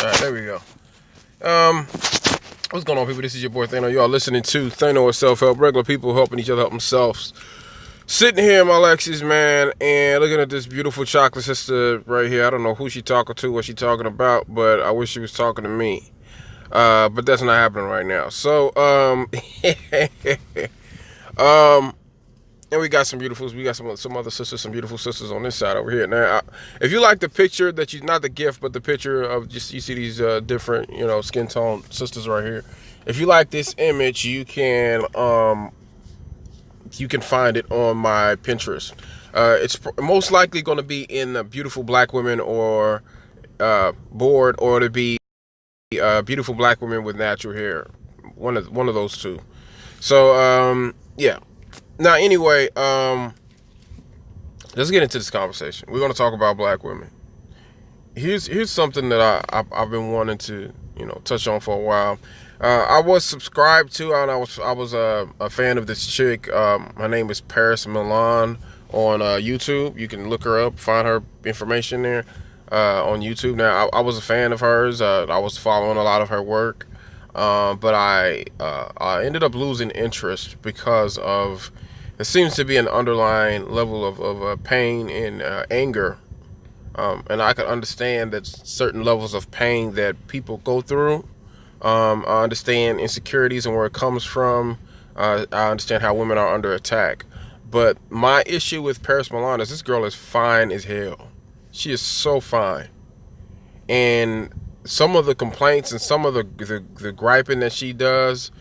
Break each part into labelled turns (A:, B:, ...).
A: Alright, there we go. What's going on, people? This is your boy Thano. You are listening to Thano with Self-Help. Regular people helping each other help themselves. Sitting here in my Lexus, man, and looking at this beautiful chocolate sister right here. I don't know who she talking to, what she talking about, but I wish she was talking to me. But that's not happening right now. So, and we got some some other sisters, some beautiful sisters on this side over here. Now, if you like the picture that not the gift, but the picture of just, you see these different, skin tone sisters right here. If you like this image, you can find it on my Pinterest. It's most likely going to be in the beautiful black women or board, or to be beautiful black women with natural hair. One of those two. So yeah. Now, anyway, let's get into this conversation. We're going to talk about black women. Here's something that I've been wanting to touch on for a while. I was subscribed to, and I was a fan of this chick. Her name is Milan on YouTube. You can look her up, find her information there on YouTube. Now, I was a fan of hers. I was following a lot of her work, but I ended up losing interest because of there seems to be an underlying level of pain and anger. And I can understand that certain levels of pain that people go through. I understand insecurities and where it comes from. I understand how women are under attack. But my issue with Paris Milan is this girl is fine as hell. She is so fine. And some of the complaints and some of the griping that she does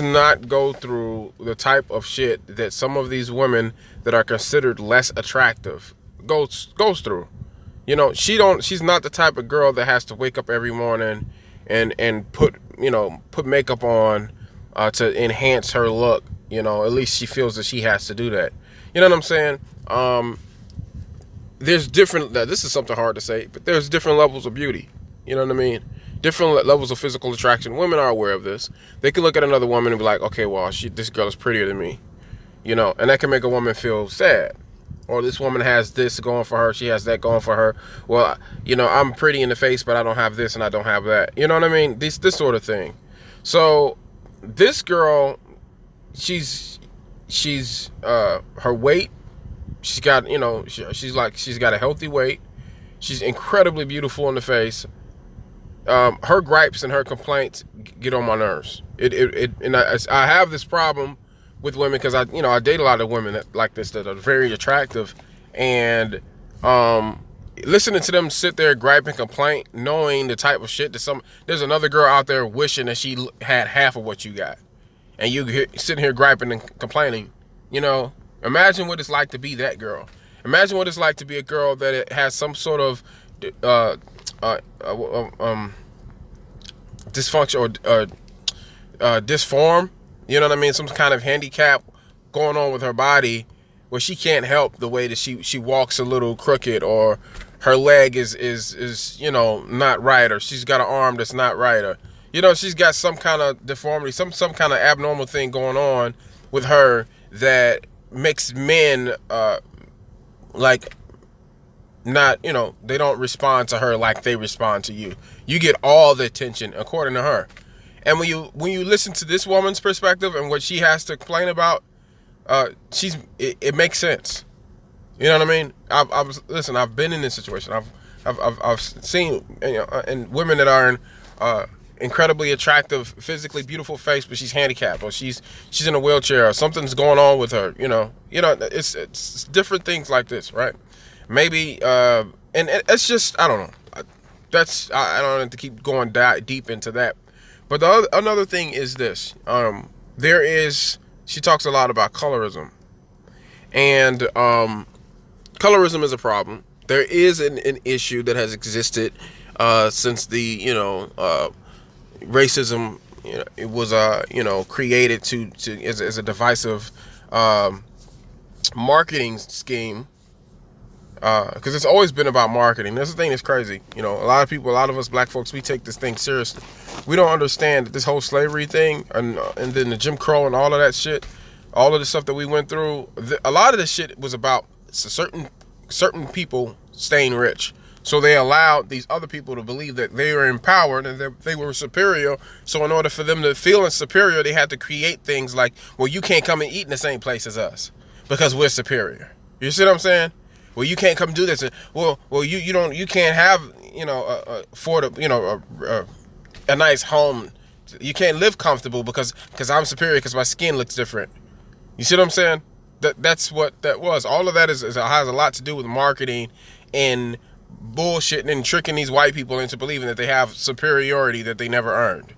A: not go through the type of shit that some of these women that are considered less attractive goes through. She's not the type of girl that has to wake up every morning and put makeup on to enhance her look. At least she feels that she has to do that. You know what I'm saying? There's different, this is something hard to say, but there's different levels of beauty. You know what I mean? Different levels of physical attraction. Women are aware of this. They can look at another woman and be like, okay, well, this girl is prettier than me. And that can make a woman feel sad. Or this woman has this going for her, she has that going for her. Well, I'm pretty in the face, but I don't have this and I don't have that. You know what I mean? This sort of thing. So this girl, she's her weight, she's got, she's got a healthy weight. She's incredibly beautiful in the face. Her gripes and her complaints get on my nerves. I have this problem with women because I date a lot of women like this that are very attractive, and listening to them sit there gripe and complain, knowing the type of shit that there's another girl out there wishing that she had half of what you got, and you sitting here griping and complaining. Imagine what it's like to be that girl. Imagine what it's like to be a girl that it has some sort of dysfunction or dysform, you know what I mean, some kind of handicap going on with her body where she can't help the way that she walks a little crooked, or her leg is not right, or she's got an arm that's not right, or she's got some kind of deformity, some kind of abnormal thing going on with her that makes men not, they don't respond to her like they respond to you. You get all the attention according to her. And when you listen to this woman's perspective and what she has to complain about, it makes sense. You know what I mean? I've been in this situation. I've seen and women that are in incredibly attractive, physically beautiful face, but she's handicapped, or she's in a wheelchair, or something's going on with her. It's different things like this, right? Maybe, and it's just, I don't know. I don't have to keep going deep into that. But another thing is this. She talks a lot about colorism. And colorism is a problem. There is an issue that has existed since the, racism, it was, created as a divisive marketing scheme. Because it's always been about marketing. That's the thing that's crazy. A lot of us black folks, we take this thing seriously. We don't understand that this whole slavery thing and then the Jim Crow and all of that shit, all of the stuff that we went through, a lot of this shit was about certain people staying rich. So they allowed these other people to believe that they were empowered and that they were superior. So in order for them to feel superior, they had to create things like, well, you can't come and eat in the same place as us because we're superior. You see what I'm saying? Well, you can't come do this. Well, you can't have, afford a nice home. You can't live comfortable because I'm superior because my skin looks different. You see what I'm saying? That's what that was. All of that has a lot to do with marketing and bullshitting and tricking these white people into believing that they have superiority that they never earned.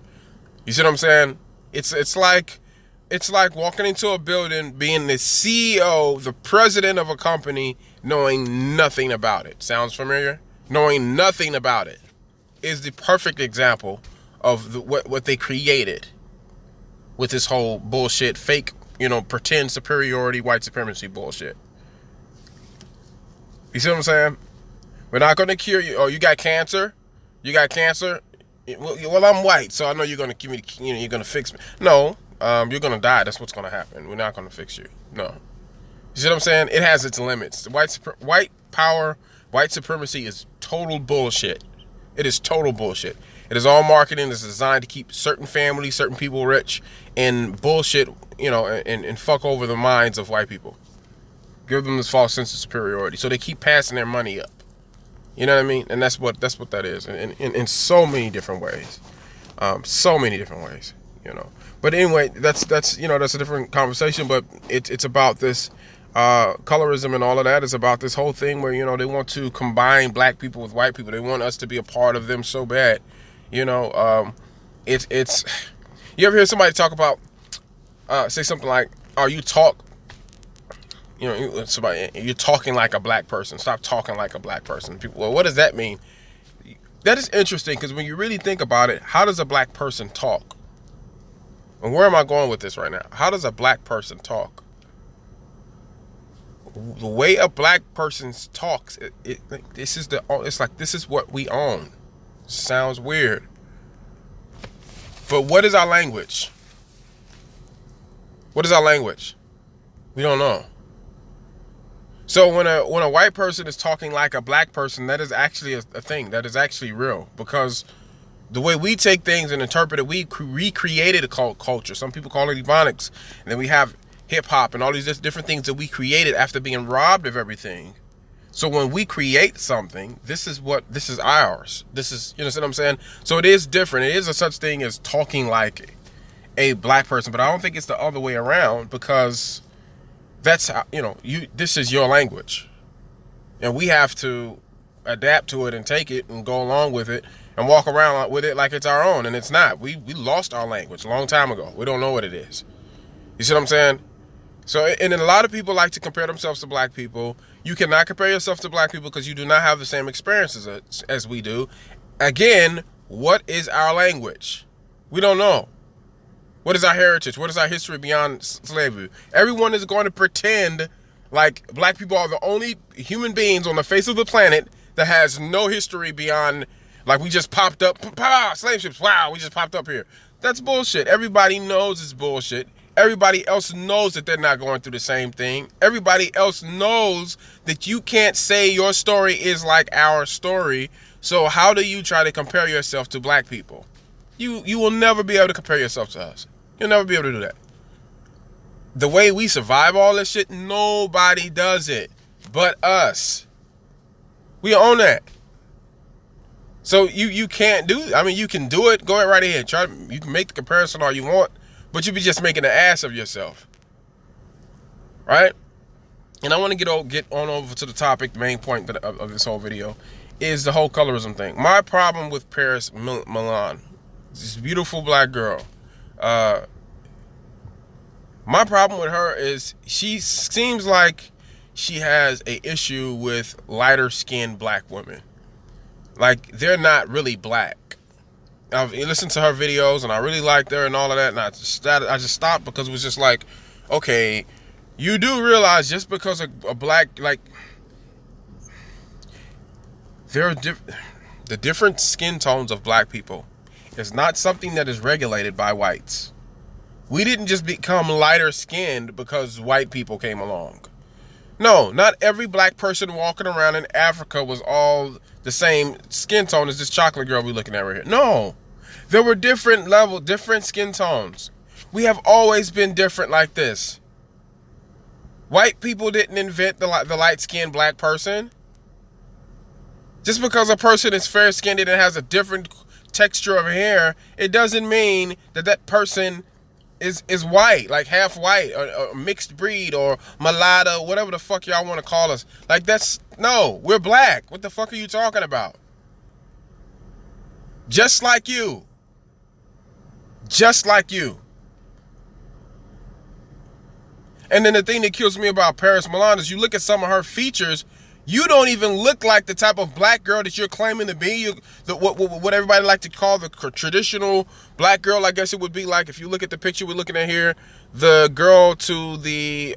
A: You see what I'm saying? It's like walking into a building, being the CEO, the president of a company, knowing nothing about it. Sounds familiar? Knowing nothing about it is the perfect example of what they created with this whole bullshit, fake, pretend superiority, white supremacy bullshit. You see what I'm saying? We're not going to cure you. Oh, you got cancer? You got cancer? Well, I'm white, so I know you're going to give me, you're going to fix me. No, you're going to die. That's what's going to happen. We're not going to fix you. No. You see what I'm saying? It has its limits. White power, white supremacy is total bullshit. It is total bullshit. It is all marketing. It's designed to keep certain families, certain people rich, and bullshit, and fuck over the minds of white people. Give them this false sense of superiority. So they keep passing their money up. You know what I mean? And that's what that is in so many different ways. So many different ways, But anyway, that's a different conversation, but it's about this colorism and all of that. Is about this whole thing where, they want to combine black people with white people. They want us to be a part of them so bad. It's you ever hear somebody talk about say something like, "Oh, you talk, you're talking like a black person. Stop talking like a black person." People, well, what does that mean? That is interesting because when you really think about it, how does a black person talk? And where am I going with this right now? How does a black person talk? The way a black person talks, this is what we own. Sounds weird. But what is our language? What is our language? We don't know. So when a white person is talking like a black person, that is actually a thing. That is actually real. Because the way we take things and interpret it, we recreated a culture. Some people call it ebonics. And then we have hip-hop and all these different things that we created after being robbed of everything. So when we create something, this is ours. This is, you know what I'm saying? So it is different. It is a such thing as talking like a black person, but I don't think it's the other way around, because that's how, this is your language. And we have to adapt to it and take it and go along with it and walk around with it like it's our own. And it's not. We lost our language a long time ago. We don't know what it is. You see what I'm saying? So, and then a lot of people like to compare themselves to black people. You cannot compare yourself to black people because you do not have the same experiences as we do. Again, what is our language? We don't know. What is our heritage? What is our history beyond slavery? Everyone is going to pretend like black people are the only human beings on the face of the planet that has no history beyond, like, we just popped up, slave ships, wow, we just popped up here. That's bullshit. Everybody knows it's bullshit. Everybody else knows that they're not going through the same thing. Everybody else knows that you can't say your story is like our story. So how do you try to compare yourself to black people? You will never be able to compare yourself to us. You'll never be able to do that. The way we survive all this shit, nobody does it but us. We own that. So you can't do it. I mean, you can do it. Go right ahead. You can make the comparison all you want, but you be just making an ass of yourself. Right? And I want to get on over to the topic. The main point of this whole video is the whole colorism thing. My problem with Paris Milan, this beautiful black girl, my problem with her is she seems like she has an issue with lighter skinned black women. Like, they're not really black. I've listened to her videos and I really liked her and all of that, and I just stopped because it was just like, okay, you do realize just because a black, like, the different skin tones of black people is not something that is regulated by whites. We didn't just become lighter skinned because white people came along. No, not every black person walking around in Africa was all the same skin tone as this chocolate girl we're looking at right here. No. There were different skin tones. We have always been different like this. White people didn't invent the light-skinned black person. Just because a person is fair-skinned and has a different texture of hair, it doesn't mean that that person is white, like half white, or mixed breed, or mulatto, whatever the fuck y'all want to call us. Like, no, we're black. What the fuck are you talking about? Just like you. Just like you. And then the thing that kills me about Paris Milan is you look at some of her features, you don't even look like the type of black girl that you're claiming to be. What everybody like to call the traditional black girl, I guess it would be like, if you look at the picture we're looking at here, the girl to the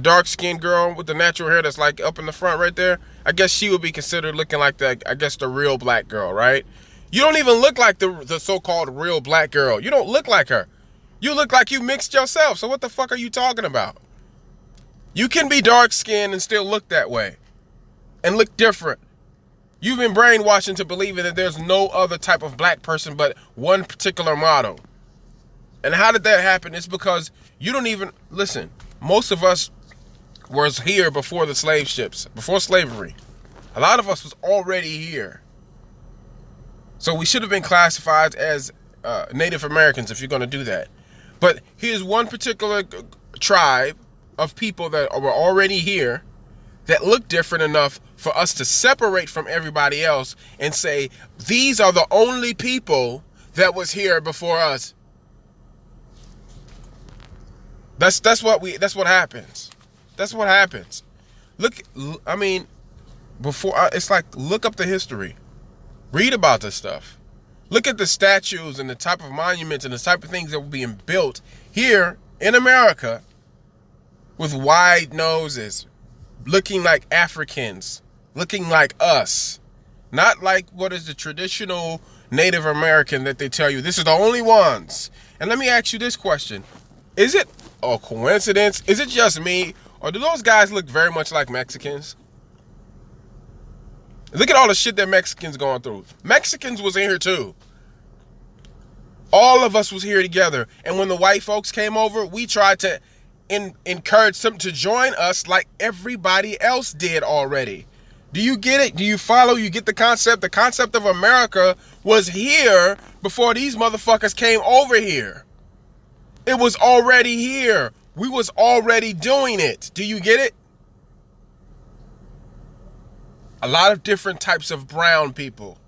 A: dark-skinned girl with the natural hair that's like up in the front right there, I guess she would be considered looking like the real black girl, right? You don't even look like the so-called real black girl. You don't look like her. You look like you mixed yourself. So what the fuck are you talking about? You can be dark-skinned and still look that way. And look different. You've been brainwashed into believing that there's no other type of black person but one particular model. And how did that happen? It's because you don't even... Listen, most of us was here before the slave ships, before slavery. A lot of us was already here. So we should have been classified as Native Americans if you're going to do that. But here's one particular tribe of people that were already here that look different enough for us to separate from everybody else and say, these are the only people that was here before us. That's what happens. That's what happens. Look, I mean, it's like, look up the history. Read about this stuff. Look at the statues and the type of monuments and the type of things that were being built here in America with wide noses, looking like Africans, looking like us. Not like what is the traditional Native American that they tell you, this is the only ones. And let me ask you this question. Is it a coincidence? Is it just me? Or do those guys look very much like Mexicans? Look at all the shit that Mexicans going through. Mexicans was in here too. All of us was here together. And when the white folks came over, we tried to encourage them to join us like everybody else did already. Do you get it? Do you follow? You get the concept? The concept of America was here before these motherfuckers came over here. It was already here. We was already doing it. Do you get it? A lot of different types of brown people.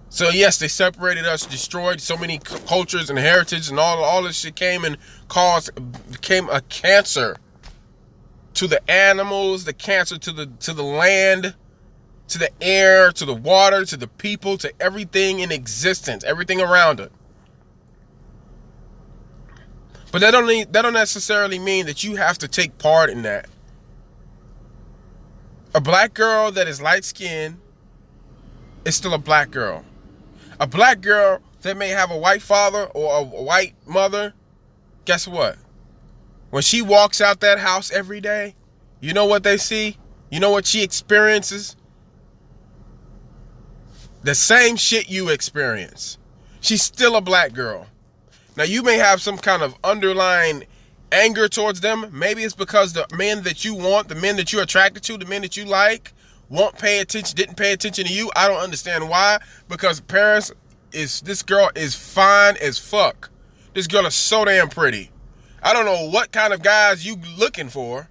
A: So yes, they separated us, destroyed so many cultures and heritage, and all this shit came and became a cancer to the animals, the cancer to the land, to the air, to the water, to the people, to everything in existence, everything around it. But that don't necessarily mean that you have to take part in that. A black girl that is light-skinned is still a black girl. A black girl that may have a white father or a white mother, guess what? When she walks out that house every day, you know what they see? You know what she experiences? The same shit you experience. She's still a black girl. Now, you may have some kind of underlying anger towards them. Maybe it's because the men that you want, the men that you're attracted to, the men that you like, didn't pay attention to you. I don't understand why. Because this girl is fine as fuck. This girl is so damn pretty. I don't know what kind of guys you looking for.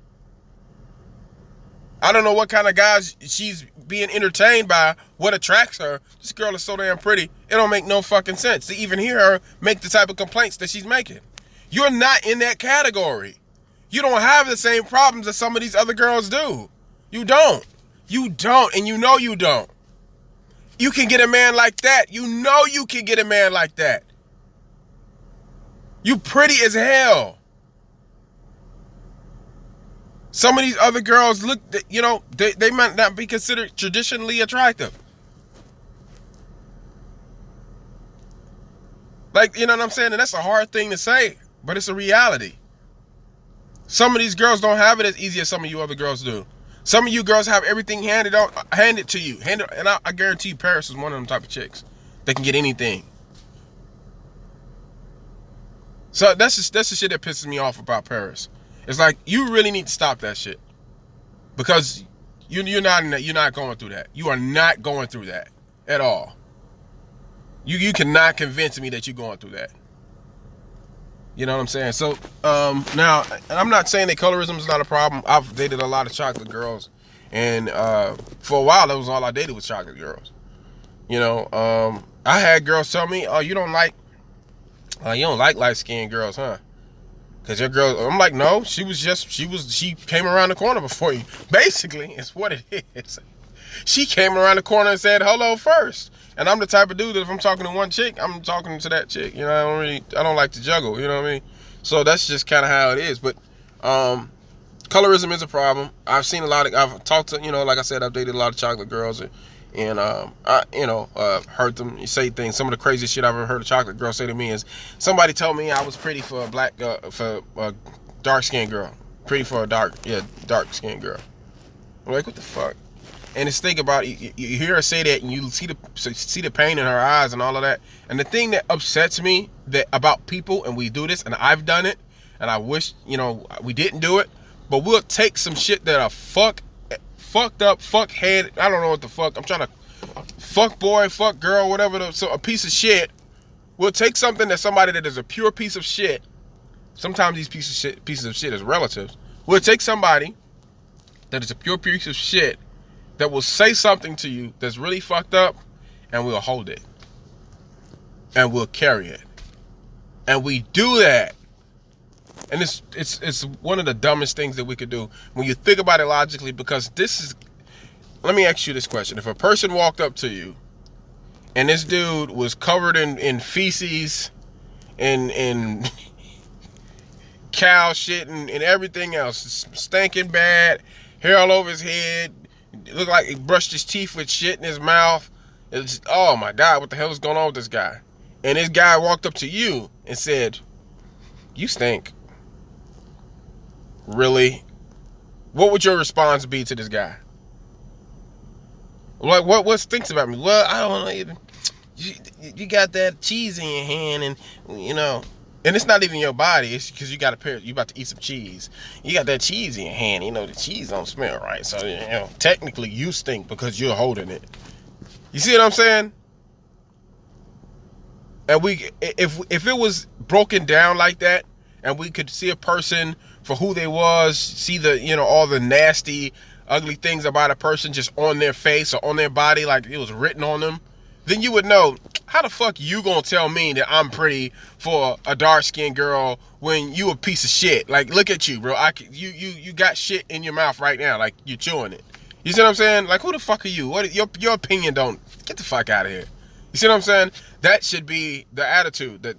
A: I don't know what kind of guys she's being entertained by, what attracts her. This girl is so damn pretty. It don't make no fucking sense to even hear her make the type of complaints that she's making. You're not in that category. You don't have the same problems that some of these other girls do. You don't. You don't, and you know you don't. You can get a man like that. You know you can get a man like that. You pretty as hell. Some of these other girls look, they might not be considered traditionally attractive. Like, you know what I'm saying? And that's a hard thing to say, but it's a reality. Some of these girls don't have it as easy as some of you other girls do. Some of you girls have everything handed to you. And I guarantee you Paris is one of them type of chicks. They can get anything. So that's the shit that pisses me off about Paris. It's like, you really need to stop that shit. Because you're not going through that. You are not going through that at all. You cannot convince me that you're going through that. You know what I'm saying? So now, I'm not saying that colorism is not a problem. I've dated a lot of chocolate girls, and for a while that was all I dated was chocolate girls. You know, I had girls tell me, "Oh, you don't like light skinned girls, huh? Cause your girl," I'm like, "No, she came around the corner before you." Basically, it's what it is. She came around the corner and said hello first. And I'm the type of dude that if I'm talking to one chick, I'm talking to that chick. You know, I don't like to juggle. You know what I mean? So that's just kind of how it is. But colorism is a problem. I've seen I've talked to, like I said, I've dated a lot of chocolate girls, and I heard them say things. Some of the craziest shit I've ever heard a chocolate girl say to me is, somebody told me I was pretty for a dark skinned girl, pretty for a dark skinned girl. I'm like, what the fuck? And just think about it, you hear her say that, and you see the pain in her eyes and all of that. And the thing that upsets me about people, and we do this, and I've done it, and I wish we didn't do it, but we'll take some shit that are fucked up, fuckhead, I don't know what the fuck, I'm trying to fuck boy, fuck girl, whatever, so a piece of shit. We'll take something that somebody that is a pure piece of shit. Sometimes these pieces of shit is relatives. We'll take somebody that is a pure piece of shit that will say something to you that's really fucked up, and we'll hold it. And we'll carry it. And we do that. And it's one of the dumbest things that we could do when you think about it logically, because let me ask you this question. If a person walked up to you and this dude was covered in feces and cow shit and everything else, stinking bad, hair all over his head, it looked like he brushed his teeth with shit in his mouth. It's just, oh my God, what the hell is going on with this guy? And this guy walked up to you and said, "You stink." Really? What would your response be to this guy? Like, what stinks about me? Well, I don't know even. You got that cheese in your hand, and and it's not even your body. It's because you about to eat some cheese. You got that cheese in your hand. The cheese don't smell right. So, technically you stink because you're holding it. You see what I'm saying? And if it was broken down like that, and we could see a person for who they was, see the, all the nasty, ugly things about a person just on their face or on their body, like it was written on them, then you would know, how the fuck you gonna tell me that I'm pretty for a dark-skinned girl when you a piece of shit? Like, look at you, bro. You got shit in your mouth right now, like you're chewing it. You see what I'm saying? Like, who the fuck are you? What your opinion don't get the fuck out of here. You see what I'm saying? That should be the attitude that,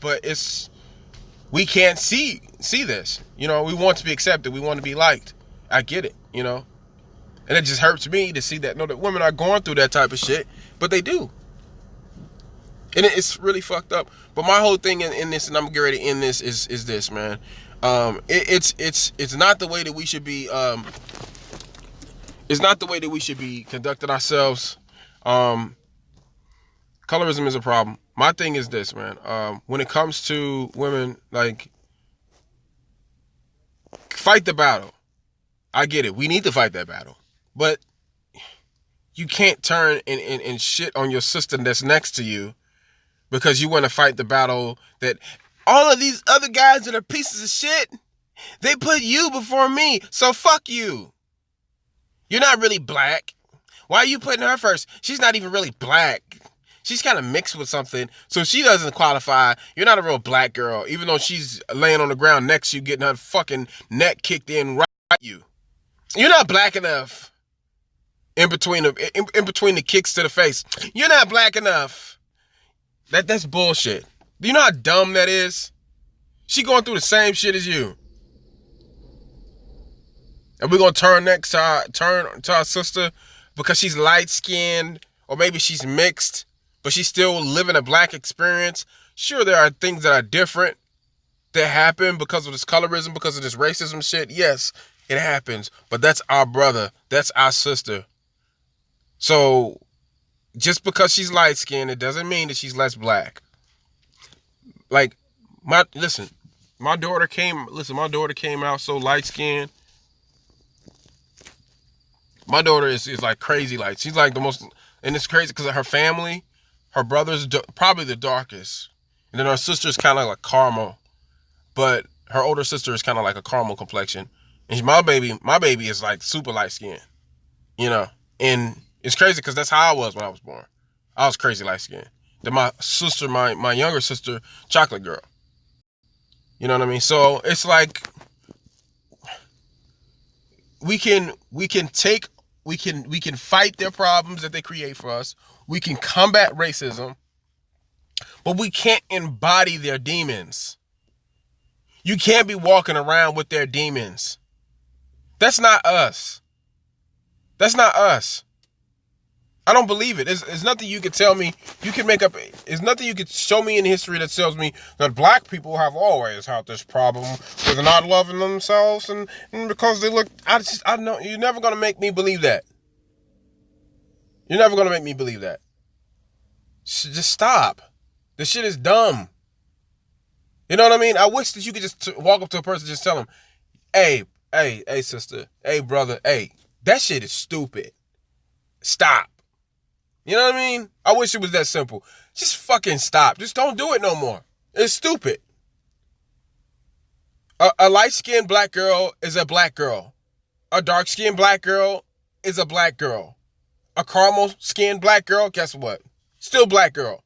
A: but we can't see this. We want to be accepted. We want to be liked. I get it, And it just hurts me to see that women are going through that type of shit, but they do. And it's really fucked up. But my whole thing in this, and I'm getting ready to end this, is this, man. It's not the way that we should be. It's not the way that we should be conducting ourselves. Colorism is a problem. My thing is this, man. When it comes to women, like, fight the battle. I get it. We need to fight that battle. But you can't turn and shit on your sister that's next to you because you want to fight the battle that all of these other guys that are pieces of shit, they put you before me. So fuck you. You're not really black. Why are you putting her first? She's not even really black. She's kind of mixed with something, so she doesn't qualify. You're not a real black girl, even though she's laying on the ground next to you, getting her fucking neck kicked in right at you. You're not black enough. In between the kicks to the face, you're not black enough. That's bullshit. Do you know how dumb that is? She going through the same shit as you. And we're gonna turn to our sister because she's light skinned, or maybe she's mixed, but she's still living a black experience. Sure, there are things that are different that happen because of this colorism, because of this racism shit. Yes, It happens. But that's our brother. That's our sister. So just because she's light skinned, it doesn't mean that she's less black. Like, my daughter came out so light skinned. My daughter is like crazy light. She's like the most, and it's crazy because of her family. Her brother's probably the darkest. And then her sister's kind of like caramel. But her older sister is kind of like a caramel complexion. And my baby is like super light skinned. You know? And it's crazy because that's how I was when I was born. I was crazy light skinned. Then my sister, my younger sister, chocolate girl. You know what I mean? So it's like we can fight their problems that they create for us. We can combat racism, but we can't embody their demons. You can't be walking around with their demons. That's not us. That's not us. I don't believe it. There's nothing you could tell me. You can make up. There's nothing you could show me in history that tells me that black people have always had this problem with not loving themselves and because they look. I know you're never gonna make me believe that. You're never gonna make me believe that. Just stop. This shit is dumb. You know what I mean? I wish that you could just walk up to a person and just tell them, hey, sister, hey, brother, hey, that shit is stupid. Stop. You know what I mean? I wish it was that simple. Just fucking stop. Just don't do it no more. It's stupid. A light-skinned black girl is a black girl. A dark-skinned black girl is a black girl. A caramel-skinned black girl, guess what? Still black girl.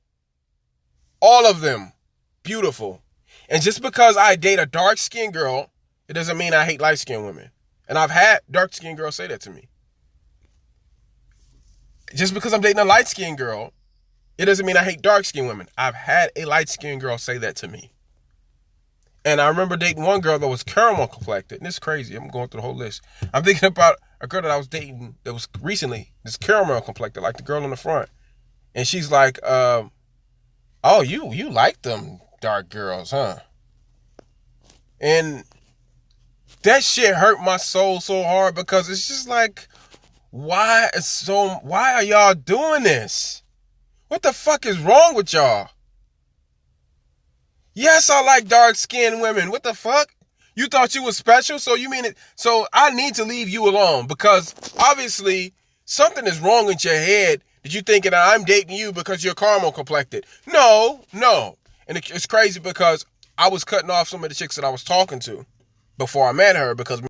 A: All of them. Beautiful. And just because I date a dark-skinned girl, it doesn't mean I hate light-skinned women. And I've had dark-skinned girls say that to me. Just because I'm dating a light-skinned girl, it doesn't mean I hate dark-skinned women. I've had a light-skinned girl say that to me. And I remember dating one girl that was caramel complected. And it's crazy. I'm going through the whole list. I'm thinking about a girl that I was dating that was recently, this caramel complected, like the girl in the front. And she's like, oh, you like them dark girls, huh? And that shit hurt my soul so hard because it's just like, why are y'all doing this? What the fuck is wrong with y'all? Yes, I like dark-skinned women. What the fuck? You thought you was special, so you mean it? So I need to leave you alone because obviously something is wrong with your head that you thinking I'm dating you because you're caramel complected. No. And it's crazy because I was cutting off some of the chicks that I was talking to before I met her because